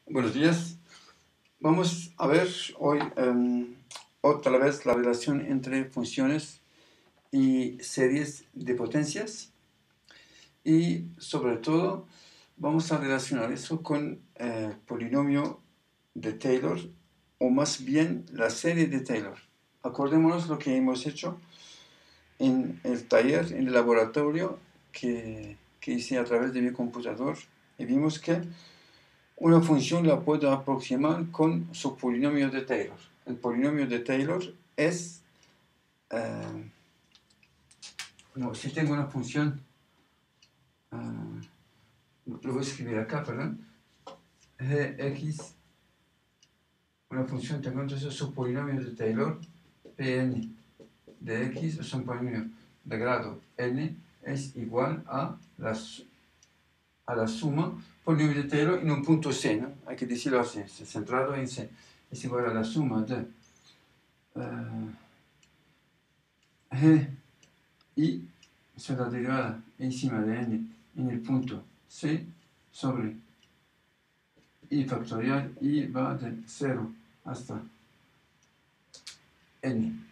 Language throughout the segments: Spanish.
Buenos días. Vamos a ver hoy otra vez la relación entre funciones y series de potencias y sobre todo vamos a relacionar eso con el polinomio de Taylor o más bien la serie de Taylor. Acordémonos lo que hemos hecho en el taller, en el laboratorio que hice a través de mi computador y vimos que una función la puedo aproximar con su polinomio de Taylor. El polinomio de Taylor es, si tengo una función, lo voy a escribir acá, perdón, gx, una función, tengo entonces su polinomio de Taylor, Pn de x es un polinomio de grado n, es igual a la suma, polinomio de Taylor en un punto C, ¿no? Hay que decirlo así, centrado en C, es igual a la suma de g y es la derivada encima de n en el punto C sobre i factorial, y va de 0 hasta n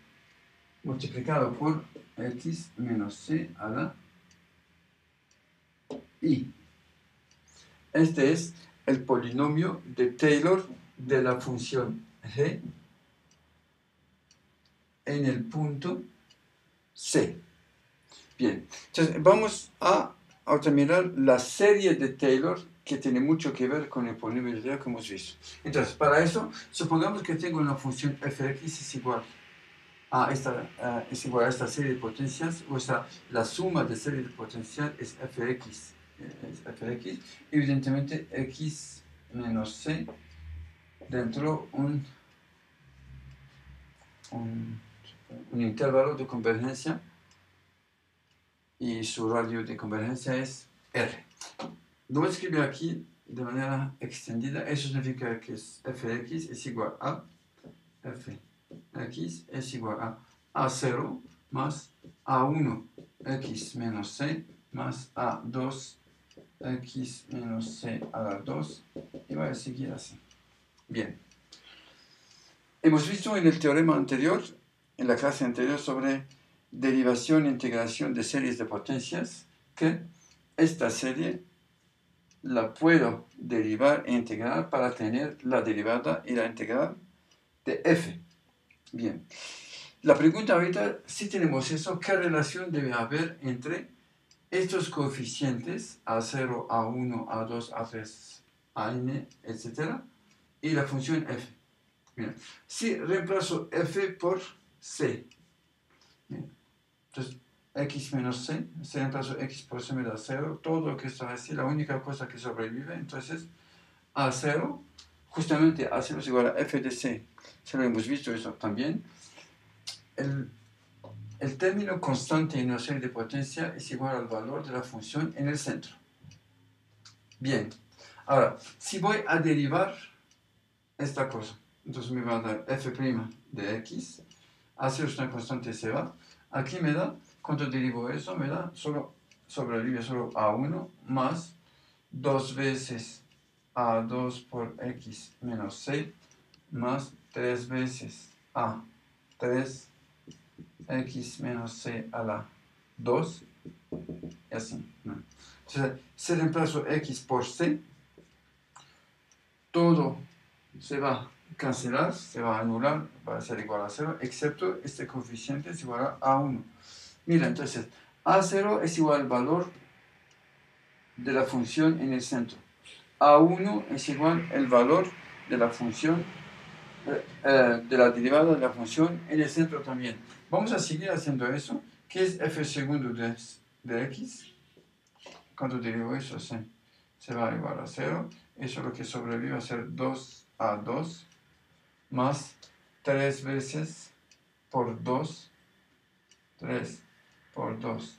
multiplicado por x menos c a la i. Este es el polinomio de Taylor de la función g en el punto C. Bien, entonces vamos a mirar la serie de Taylor que tiene mucho que ver con el polinomio de Taylor que hemos visto. Entonces, para eso, supongamos que tengo una función fx es igual a esta serie de potencias, o sea, la suma de serie de potencial es fx. Evidentemente, x menos c dentro un intervalo de convergencia y su radio de convergencia es R. Lo voy a escribir aquí de manera extendida. Eso significa que fx es igual a fx es igual a 0 más a1 x menos c más a2 x menos c a la 2 y va a seguir así. Bien. Hemos visto en el teorema anterior, en la clase anterior, sobre derivación e integración de series de potencias, que esta serie la puedo derivar e integrar para tener la derivada y la integral de f. Bien. La pregunta ahorita, si tenemos eso, ¿qué relación debe haber entre estos coeficientes a0, a1, a2, a3, an, etc. y la función f? Bien. Si reemplazo f por c, bien. Entonces x menos c, si reemplazo x por c me da 0, todo lo que está así, la única cosa que sobrevive, entonces a0, justamente a0 es igual a f de c, ya lo hemos visto eso también. El término constante en una serie de potencia es igual al valor de la función en el centro. Bien, ahora, si voy a derivar esta cosa, entonces me va a dar f' de x, a0 es una constante, se va, aquí me da, cuando derivo eso, me da sobrevive solo a1 más 2 veces a2 por x menos c más 3 veces a3 x menos c a la 2 y así. Entonces, si reemplazo x por c, todo se va a cancelar, se va a anular, va a ser igual a 0, excepto este coeficiente es igual a 1. Mira, entonces, a0 es igual al valor de la función en el centro. A1 es igual al valor de la función, de la derivada de la función en el centro también. Vamos a seguir haciendo eso. ¿Qué es f segundo de x? Cuando derivo eso, se va a igual a 0. Eso lo que sobrevive va a ser 2a2 más 3 veces por 2, 3 por 2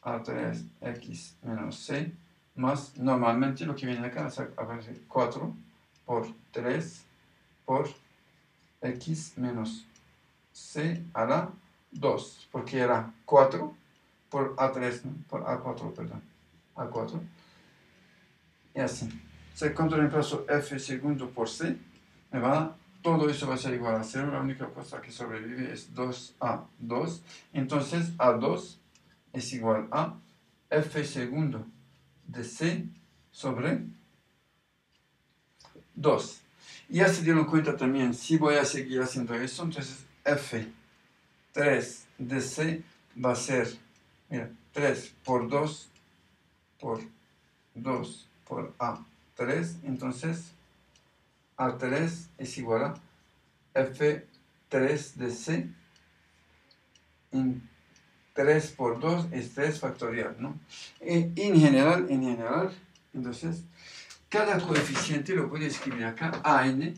a3 x menos c, más normalmente lo que viene acá aparece 4 por 3 por x menos c a la 2, porque era 4 por a3, ¿no? Por a4, perdón, a4, y así. cuando reemplazo f segundo por c, me va a dar, todo eso va a ser igual a 0, la única cosa que sobrevive es 2a2, entonces a2 es igual a f segundo de c sobre 2. Y ya se dieron cuenta también, si voy a seguir haciendo eso, entonces f3 de c va a ser, mira, 3 por 2 por 2 por a3, entonces a3 es igual a f3 de c en 3 por 2 es 3 factorial, ¿no? En general, entonces, cada coeficiente lo puedo escribir acá, an,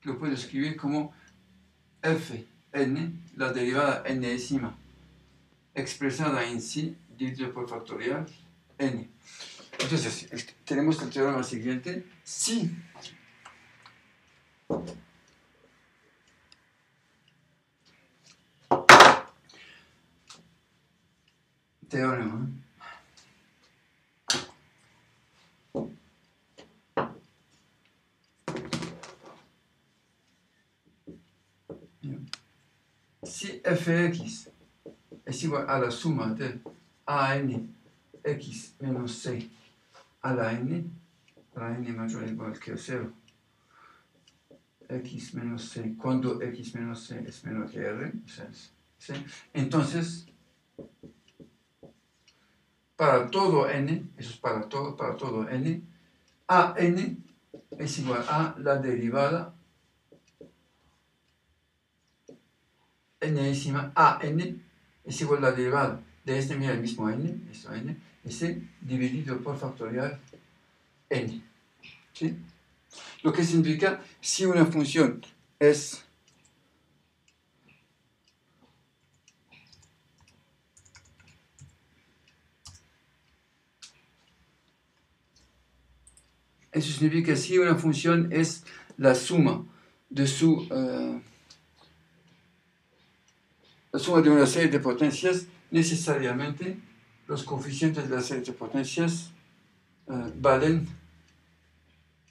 lo puedo escribir como fn, la derivada enésima, expresada en sí, dividido por factorial, n. Entonces, tenemos el teorema siguiente, si teorema, si fx es igual a la suma de an x menos c a la n mayor o igual que 0, x menos c, cuando x menos c es menor que r, ¿sí? Entonces, para todo n, eso es para todo n, an es igual a la derivada enésima, an es igual a la derivada de este, mira, el mismo n, esto n, ese dividido por factorial n, ¿sí? Lo que significa, si una función es eso significa que si una función es la suma de la suma de una serie de potencias, necesariamente los coeficientes de la serie de potencias valen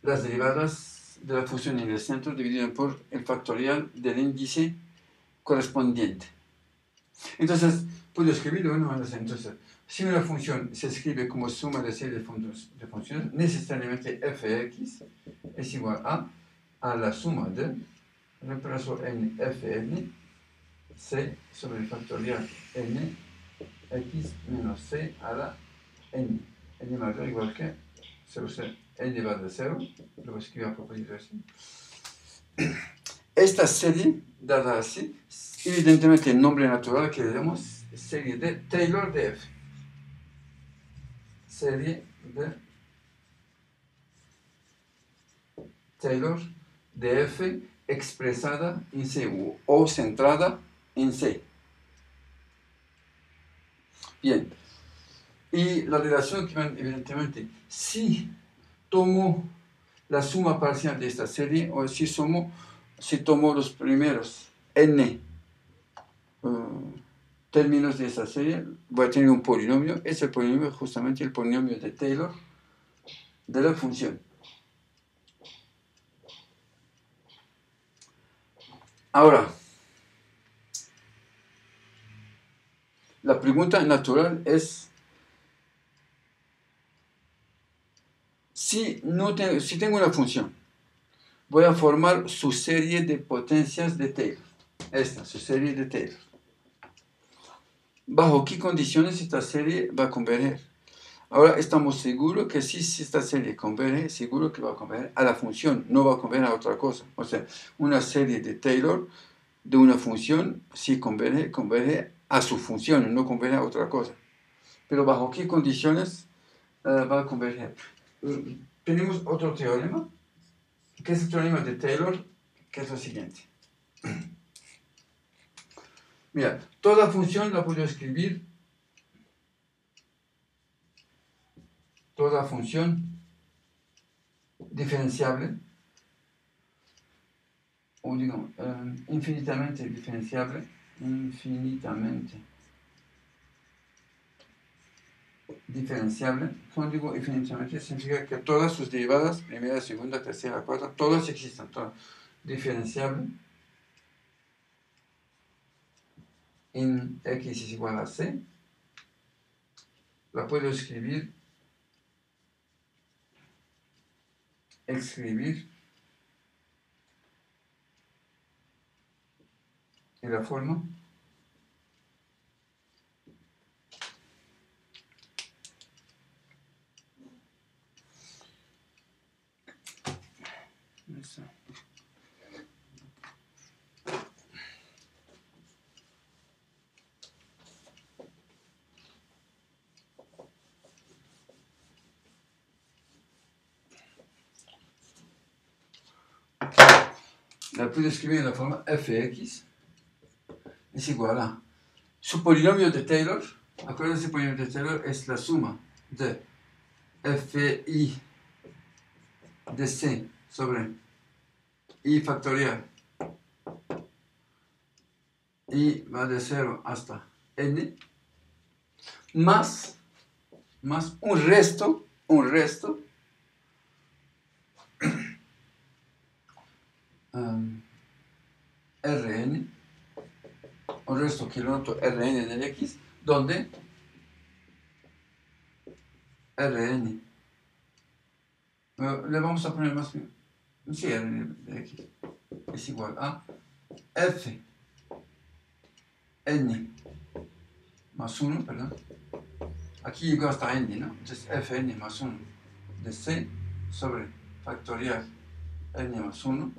las derivadas de la función en el centro dividido por el factorial del índice correspondiente. Entonces, puedo escribirlo de una manera. Entonces, si una función se escribe como suma de serie de funciones, necesariamente fx es igual a la suma de, reemplazo en fn, c sobre el factorial n, x menos c a la n. N mayor igual que 0, n elevado de 0, lo voy a escribir a propósito así. Esta serie, dada así, evidentemente el nombre natural que le damos es serie de Taylor de F. Serie de Taylor de F expresada en C o centrada en C. Bien. Y la relación que van, evidentemente, si tomo la suma parcial de esta serie, o si tomo los primeros n términos de esta serie, voy a tener un polinomio. Es el polinomio, justamente el polinomio de Taylor de la función. Ahora, la pregunta natural es, si tengo una función, voy a formar su serie de potencias de Taylor. Esta, su serie de Taylor. ¿Bajo qué condiciones esta serie va a converger? Ahora estamos seguros que si esta serie converge, seguro que va a converger a la función, no va a converger a otra cosa. O sea, una serie de Taylor de una función, si converge a su función, no converge a otra cosa. Pero ¿bajo qué condiciones va a converger? Tenemos otro teorema, que es el teorema de Taylor, que es lo siguiente. Mira, toda función la puedo escribir, toda función diferenciable, o digamos, infinitamente diferenciable, diferenciable. Cuando digo infinitamente, significa que todas sus derivadas, primera, segunda, tercera, cuarta, todas existen, todas. Diferenciable en x es igual a c. La puedo escribir y la forma la puedo escribir en la forma fx es igual a su polinomio de Taylor. Acuérdense, el polinomio de Taylor es la suma de fi de c sobre i factorial, i va de 0 hasta n, más un resto Rn, un resto que lo noto Rn del x, donde Rn, le vamos a poner más bien, sí, Rn de x es igual a f n más 1, perdón, aquí llegó hasta n, ¿no? Entonces fn más 1 de c sobre factorial n más 1,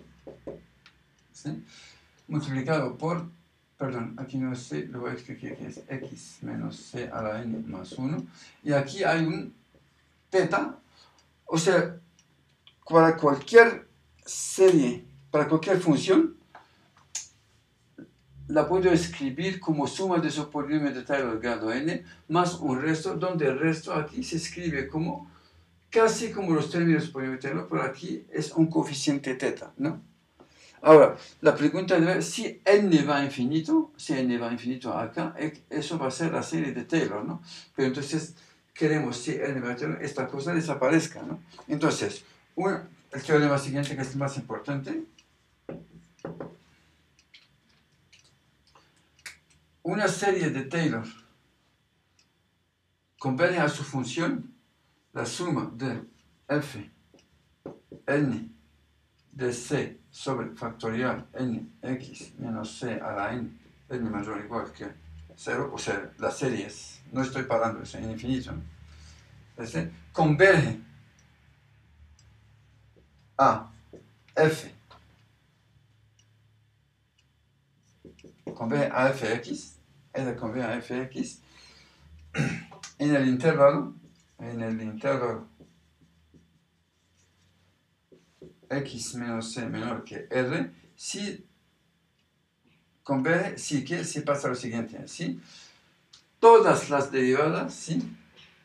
¿sí? Multiplicado por, perdón, aquí no es c, lo voy a explicar que es x menos c a la n más 1, y aquí hay un teta, o sea, para cualquier serie, para cualquier función, la puedo escribir como suma de su polinomio de Taylor grado n más un resto, donde el resto aquí se escribe como, casi como los términos de polinomio de Taylor, pero aquí es un coeficiente teta, ¿no? Ahora, la pregunta es si n va a infinito, acá, eso va a ser la serie de Taylor, ¿no? Pero entonces queremos, si n va a Taylor, esta cosa desaparezca, ¿no? Entonces, el teorema siguiente, que es el más importante, una serie de Taylor converge a su función la suma de f n de c sobre factorial n x menos c a la n mayor o igual que 0, o sea, la serie es, no estoy parando, es en infinito, ¿no? Entonces, converge a f, converge a fx, ella converge a fx en el intervalo x menos c menor que r, si converge, si pasa lo siguiente, si todas las derivadas, si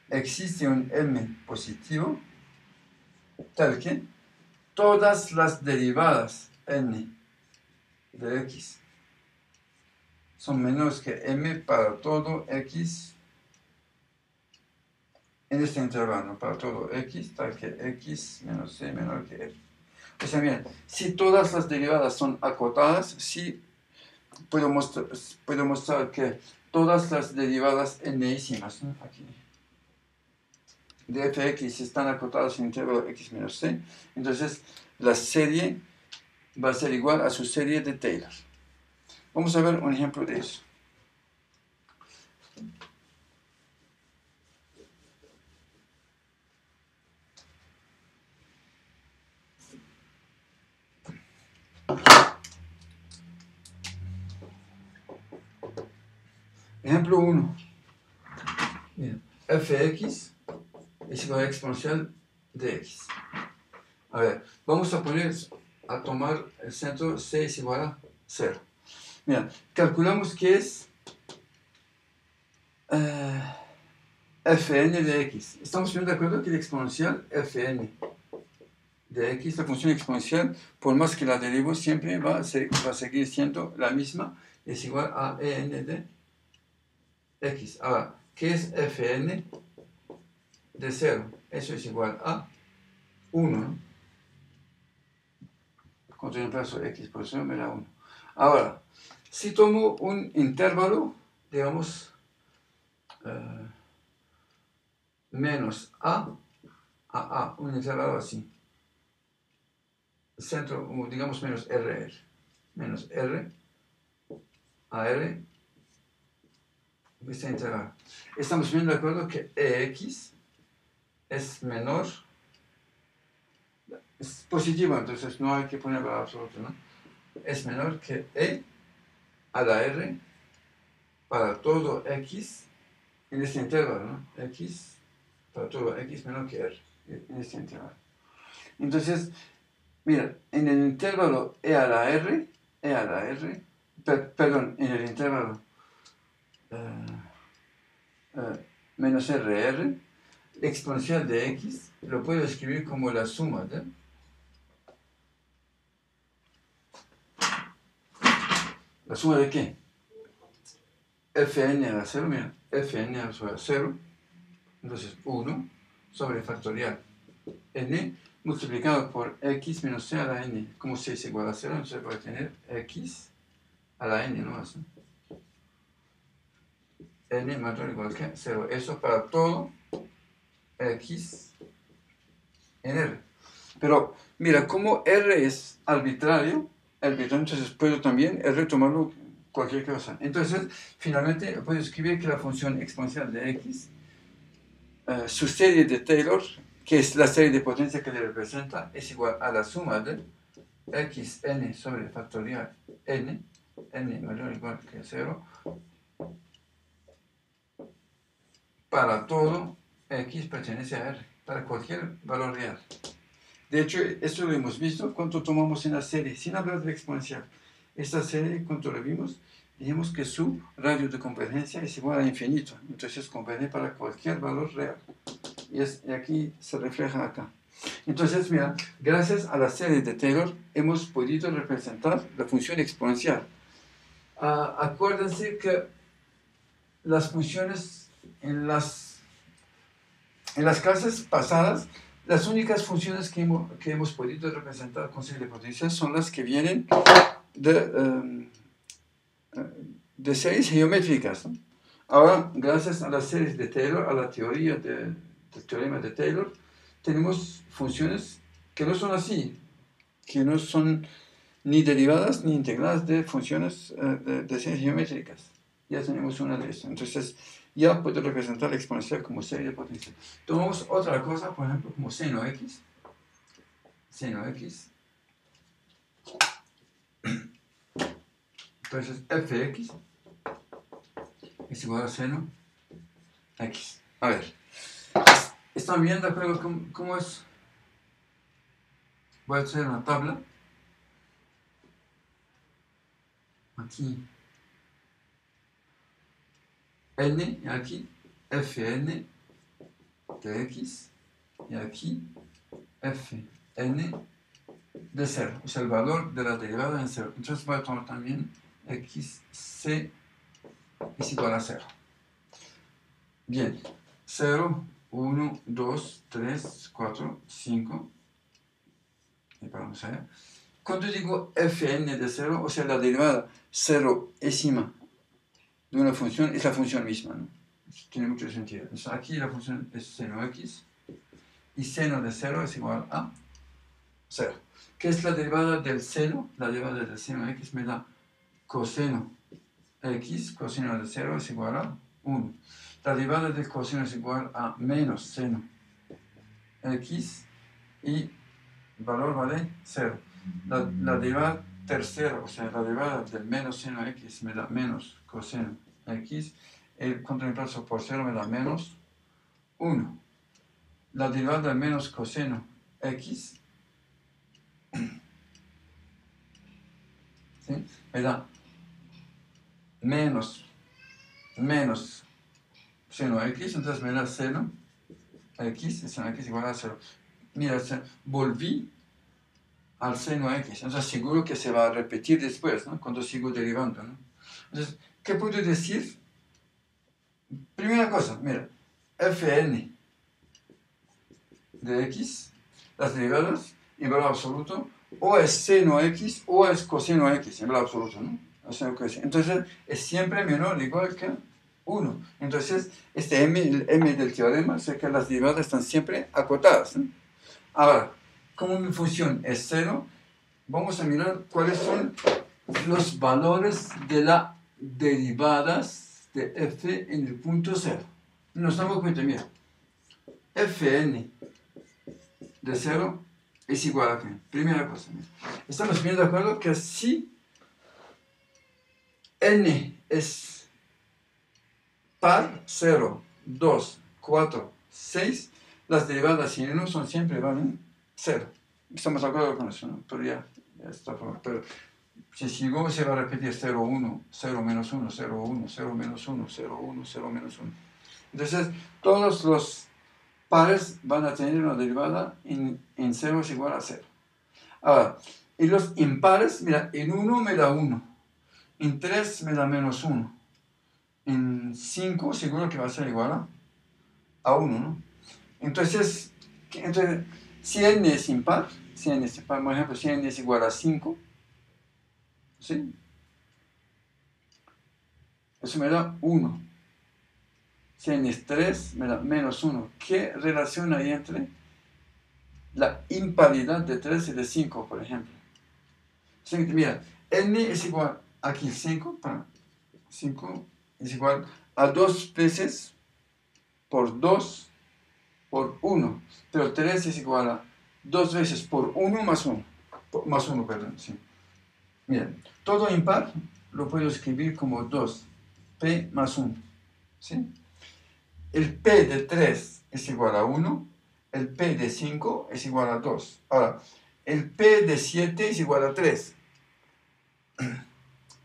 existe un m positivo, tal que todas las derivadas n de x son menores que m para todo x en este intervalo, para todo x, tal que x menos c menor que r. O sea, miren, si todas las derivadas son acotadas, sí puedo mostrar que todas las derivadas n-ísimas, ¿no? Aquí, de fx están acotadas en el intervalo x menos c, entonces la serie va a ser igual a su serie de Taylor. Vamos a ver un ejemplo de eso. Ejemplo 1. Fx es igual a exponencial de x. A ver, vamos a tomar el centro c es igual a 0. Mira, calculamos que es fn de x. Estamos bien de acuerdo que el exponencial fn de x, la función exponencial, por más que la derivo, siempre va a seguir siendo la misma, es igual a en de x. Ahora, ¿qué es fn de 0, eso es igual a 1, ¿no? Cuando yo reemplazo x por 0 me da 1. Ahora, si tomo un intervalo, digamos, menos a, un intervalo así, centro, digamos menos r, menos r, a r, este intervalo. Estamos bien de acuerdo que ex es menor, es positivo, entonces no hay que poner valor absoluto, ¿no? Es menor que e a la r para todo x en este intervalo, ¿no? X para todo x menor que r en este intervalo. Entonces, mira, en el intervalo e a la r, perdón, en el intervalo menos rr, la exponencial de x lo puedo escribir como la suma de ¿la suma de qué? Fn a la 0, mira, Fn a la 0, entonces 1 sobre factorial n multiplicado por x menos c a la n. Como c es igual a 0, entonces voy a tener x a la n, ¿no? Así. N mayor o igual que 0. Eso para todo x en R. Pero mira, como R es arbitrario, entonces puedo también R tomarlo cualquier cosa. Entonces, finalmente puedo escribir que la función exponencial de x, su serie de Taylor, que es la serie de potencia que le representa, es igual a la suma de xn sobre factorial n mayor o igual que 0, para todo x pertenece a R, para cualquier valor real. De hecho, esto lo hemos visto cuando tomamos en la serie, sin hablar de exponencial. Esta serie, cuando lo vimos, dijimos que su radio de convergencia es igual a infinito. Entonces, converge para cualquier valor real. Y aquí se refleja acá. Entonces, mira, gracias a la serie de Taylor, hemos podido representar la función exponencial. Acuérdense que las funciones en las clases pasadas, las únicas funciones que hemos podido representar con serie de potencia son las que vienen de series geométricas, ¿no? Ahora, gracias a las series de Taylor, a la teoría del teorema de Taylor, tenemos funciones que no son así, que no son ni derivadas ni integradas de funciones de series geométricas. Ya tenemos una de estas. Entonces, ya puedo representar la exponencial como serie de potencia. Tomamos otra cosa, por ejemplo, como seno x. Seno x. Entonces, fx es igual a seno x. A ver, ¿están viendo de acuerdo cómo es? Voy a hacer una tabla. Aquí n, y aquí fn de x, y aquí fn de 0, o sea, el valor de la derivada en 0. Entonces voy a tomar también xc es igual a 0. Bien, 0, 1, 2, 3, 4, 5. Y paramos allá. Cuando digo fn de 0, o sea, la derivada 0ésima de una función es la función misma, ¿no? Eso tiene mucho sentido. Entonces, aquí la función es seno x, y seno de 0 es igual a 0. ¿Qué es la derivada del seno? La derivada del seno x me da coseno x, coseno de 0 es igual a 1. La derivada del coseno es igual a menos seno x, y valor vale 0. La derivada tercera, o sea, la derivada del menos seno x me da menos coseno x, el contraimplazo por 0 me da menos 1. La derivada del menos coseno x, ¿sí?, me da menos seno x, entonces me da seno x, seno x igual a 0. Mira, volví al seno x, entonces seguro que se va a repetir después, ¿no?, cuando sigo derivando, ¿no? Entonces, ¿qué puedo decir? Primera cosa, mira, fn de x, las derivadas en valor absoluto, o es seno x o es coseno x en valor absoluto, ¿no? Entonces es siempre menor o igual que 1. Entonces este m, el m del teorema, es que las derivadas están siempre acotadas, ¿no? Ahora, como mi función es 0, vamos a mirar cuáles son los valores de las derivadas de f en el punto 0. Nos damos cuenta, mira, fn de 0 es igual a qué. Primera cosa, mira. Estamos bien de acuerdo que si n es par 0, 2, 4, 6, las derivadas en 1 son siempre valen 0. Estamos de acuerdo con eso, ¿no? Pero ya está. Pero si sigo, se va a repetir 0, 1, 0 menos 1, 0, 1, 0 menos 1, 0, 1, 0 menos 1. Entonces, todos los pares van a tener una derivada en 0 es igual a 0. Ahora, y los impares, mira, en 1 me da 1, en 3 me da menos 1, en 5 seguro que va a ser igual a 1, ¿no? Entonces, si n es impar, por ejemplo, si n es igual a 5, ¿sí? Eso me da 1. Si n es 3, me da menos 1. ¿Qué relación hay entre la imparidad de 3 y de 5, por ejemplo? Mira, n es igual, aquí 5 es igual a 2 veces por 2 por 1. Pero 3 es igual a 2 veces por 1 más 1. Más 1, perdón, sí. Mira, todo impar lo puedo escribir como 2p más 1. ¿Sí? El p de 3 es igual a 1, el p de 5 es igual a 2. Ahora, el p de 7 es igual a 3.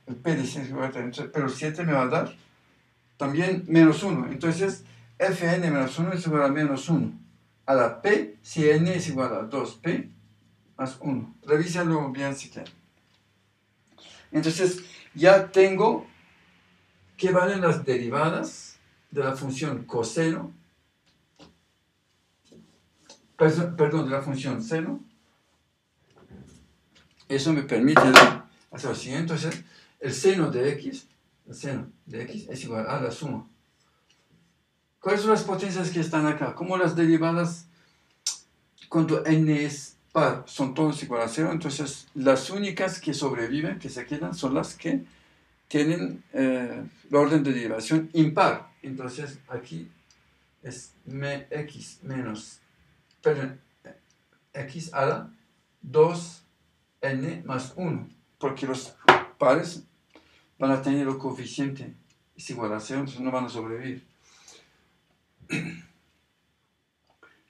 El p de 7 es igual a 3, pero 7 me va a dar también menos 1. Entonces, fn menos 1 es igual a menos 1. Ahora, p, si n es igual a 2p más 1. Revísalo bien si quieren. Entonces, ya tengo que valen las derivadas de la función coseno, perdón, de la función seno. Eso me permite hacer lo siguiente. Entonces, el seno de x es igual a la suma. ¿Cuáles son las potencias que están acá? Como las derivadas cuando n es par son todos igual a 0, entonces las únicas que sobreviven, que se quedan, son las que tienen el orden de derivación impar. Entonces aquí es x menos, perdón, x a la 2n más 1, porque los pares van a tener el coeficiente es igual a 0, entonces no van a sobrevivir.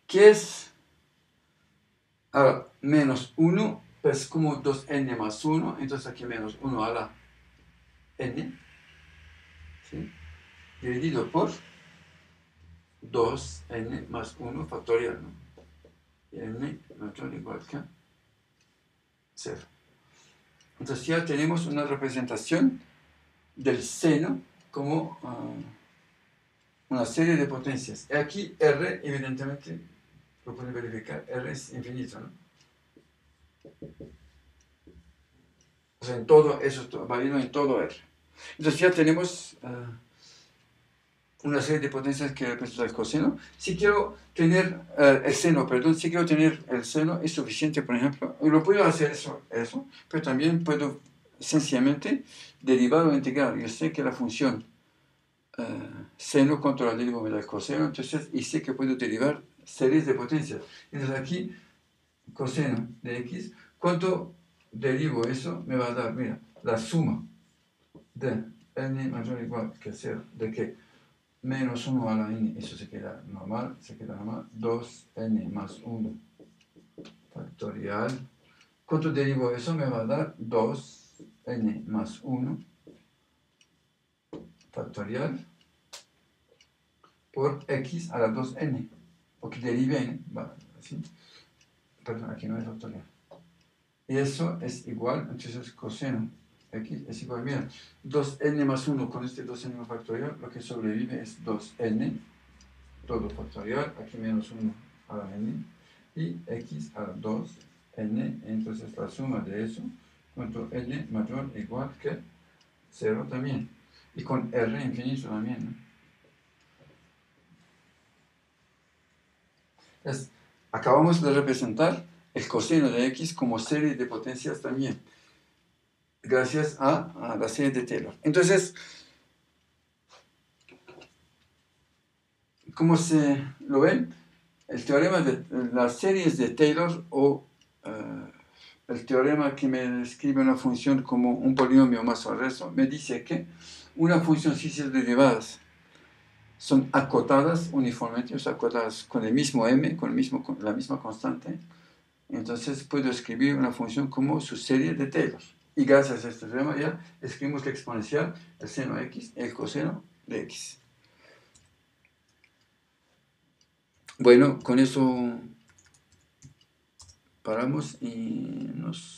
¿Qué es? Ahora, menos 1 es como 2n más 1, entonces aquí menos 1 a la n, ¿sí? Dividido por 2n más 1 factorial, ¿no? Y n mayor o igual que 0. Entonces ya tenemos una representación del seno como una serie de potencias. Y aquí R, evidentemente, lo pueden verificar, R es infinito, ¿no? O sea, en todo eso, válido en todo R. Entonces ya tenemos una serie de potencias que representan el coseno. Si quiero tener si quiero tener el seno, es suficiente, por ejemplo, lo puedo hacer eso, pero también puedo sencillamente derivar o integrar. Yo sé que la función seno contra la deriva me da el coseno, entonces, y sé que puedo derivar series de potencias. Entonces aquí, coseno de x, ¿cuánto derivo eso? Me va a dar, mira, la suma de n mayor o igual que 0, de que menos 1 a la n, eso se queda normal, 2n más 1 factorial. ¿Cuánto derivo eso? Me va a dar 2n más 1 factorial por x a la 2n, porque derive n, ¿sí? Perdón, aquí no es factorial. Y eso es igual, entonces coseno x es igual, mira, 2n más 1 con este 2n factorial, lo que sobrevive es 2n, todo factorial, aquí menos 1 a la n, y x a la 2, n, entonces la suma de eso, cuanto n mayor o igual que 0 también, y con r infinito también, ¿no? Entonces, acabamos de representar el coseno de x como serie de potencias también, gracias a la serie de Taylor. Entonces, como se lo ven, el teorema de las series de Taylor o el teorema que me describe una función como un polinomio más o resto, me dice que una función si sus derivadas son acotadas uniformemente, o sea, acotadas con el mismo m, con la misma constante, entonces puedo escribir una función como su serie de Taylor. Y gracias a este teorema ya escribimos la exponencial, el seno x, el coseno de x. Bueno, con eso paramos y nos